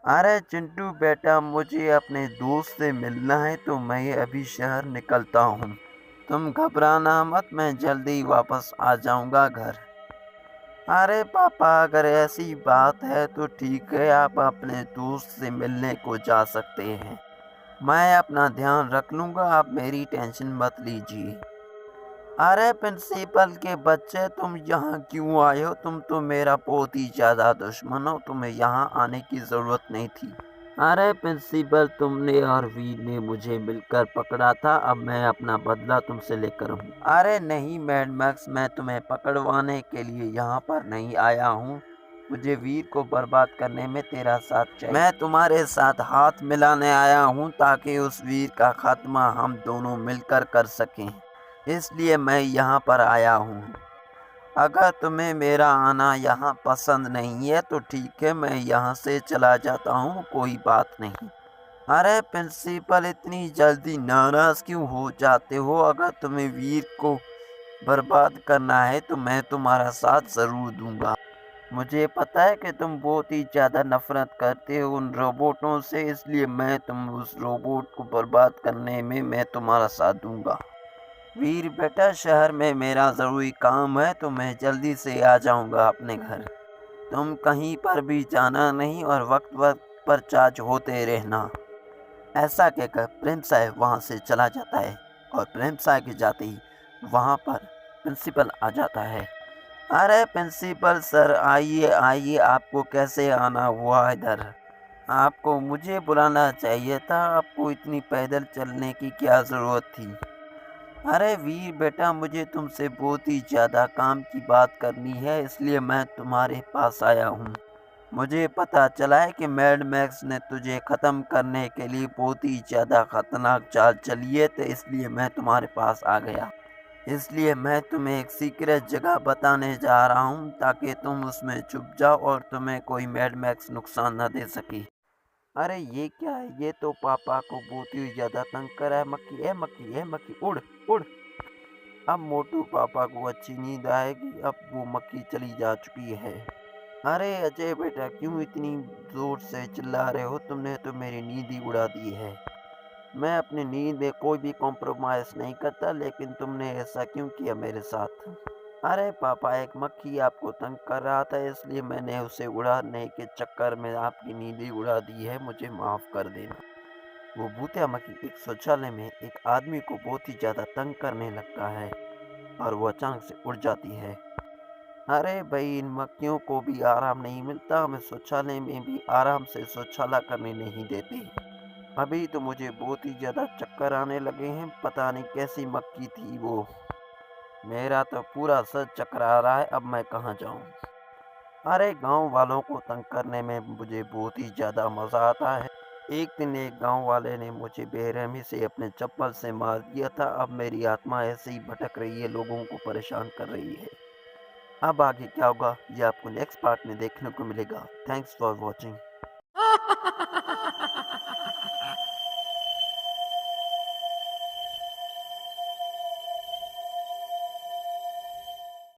अरे चिंटू बेटा, मुझे अपने दोस्त से मिलना है तो मैं अभी शहर निकलता हूँ। तुम घबराना मत, मैं जल्दी वापस आ जाऊँगा घर। अरे पापा, अगर ऐसी बात है तो ठीक है, आप अपने दोस्त से मिलने को जा सकते हैं। मैं अपना ध्यान रख लूँगा, आप मेरी टेंशन मत लीजिए। अरे प्रिंसिपल के बच्चे, तुम यहाँ क्यों आए हो? तुम तो मेरा बहुत ही ज़्यादा दुश्मन हो, तुम्हें यहाँ आने की ज़रूरत नहीं थी। अरे प्रिंसिपल, तुमने और वीर ने मुझे मिलकर पकड़ा था, अब मैं अपना बदला तुमसे लेकर हूँ। अरे नहीं मैड मैक्स, मैं तुम्हें पकड़वाने के लिए यहाँ पर नहीं आया हूँ। मुझे वीर को बर्बाद करने में तेरा साथ चाहिए। मैं तुम्हारे साथ हाथ मिलाने आया हूँ ताकि उस वीर का खात्मा हम दोनों मिलकर कर सकें। इसलिए मैं यहाँ पर आया हूँ। अगर तुम्हें मेरा आना यहाँ पसंद नहीं है तो ठीक है, मैं यहाँ से चला जाता हूँ, कोई बात नहीं। अरे प्रिंसिपल, इतनी जल्दी नाराज़ क्यों हो जाते हो? अगर तुम्हें वीर को बर्बाद करना है तो मैं तुम्हारा साथ ज़रूर दूंगा। मुझे पता है कि तुम बहुत ही ज़्यादा नफ़रत करते हो उन रोबोटों से, इसलिए मैं तुम उस रोबोट को बर्बाद करने में मैं तुम्हारा साथ दूंगा। वीर बेटा, शहर में मेरा ज़रूरी काम है तो मैं जल्दी से आ जाऊंगा अपने घर। तुम कहीं पर भी जाना नहीं और वक्त वक्त पर चार्ज होते रहना। ऐसा कहकर प्रेम साहब वहाँ से चला जाता है और प्रेम साहब के जाते ही वहाँ पर प्रिंसिपल आ जाता है। अरे प्रिंसिपल सर, आइए आइए, आपको कैसे आना हुआ इधर? आपको मुझे बुलाना चाहिए था, आपको इतनी पैदल चलने की क्या ज़रूरत थी? अरे वीर बेटा, मुझे तुमसे बहुत ही ज़्यादा काम की बात करनी है, इसलिए मैं तुम्हारे पास आया हूँ। मुझे पता चला है कि मैड मैक्स ने तुझे ख़त्म करने के लिए बहुत ही ज़्यादा ख़तरनाक चाल चली है, तो इसलिए मैं तुम्हारे पास आ गया। इसलिए मैं तुम्हें एक सीक्रेट जगह बताने जा रहा हूँ ताकि तुम उसमें छुप जाओ और तुम्हें कोई मैड मैक्स नुकसान न दे सके। अरे ये क्या है? ये तो पापा को बहुत ही ज़्यादा तंग कर रहा है। मक्खी है, मक्खी है, मक्खी उड़ उड़। अब मोटू पापा को अच्छी नींद आएगी, अब वो मक्खी चली जा चुकी है। अरे अजय बेटा, क्यों इतनी जोर से चिल्ला रहे हो? तुमने तो मेरी नींद ही उड़ा दी है। मैं अपनी नींद में कोई भी कॉम्प्रोमाइज़ नहीं करता, लेकिन तुमने ऐसा क्यों किया मेरे साथ? अरे पापा, एक मक्खी आपको तंग कर रहा था, इसलिए मैंने उसे उड़ाने के चक्कर में आपकी नींद ही उड़ा दी है, मुझे माफ़ कर देना। वो भूतिया मक्खी एक शौचालय में एक आदमी को बहुत ही ज़्यादा तंग करने लगता है और वो अचानक से उड़ जाती है। अरे भाई, इन मक्खियों को भी आराम नहीं मिलता, हमें शौचालय में भी आराम से शौचालय करने नहीं देते। अभी तो मुझे बहुत ही ज़्यादा चक्कर आने लगे हैं, पता नहीं कैसी मक्खी थी वो। मेरा तो पूरा सर चकरा रहा है, अब मैं कहाँ जाऊँ? अरे गांव वालों को तंग करने में मुझे बहुत ही ज़्यादा मज़ा आता है। एक दिन एक गांव वाले ने मुझे बेरहमी से अपने चप्पल से मार दिया था। अब मेरी आत्मा ऐसे ही भटक रही है, लोगों को परेशान कर रही है। अब आगे क्या होगा ये आपको नेक्स्ट पार्ट में देखने को मिलेगा। Thanks for watching.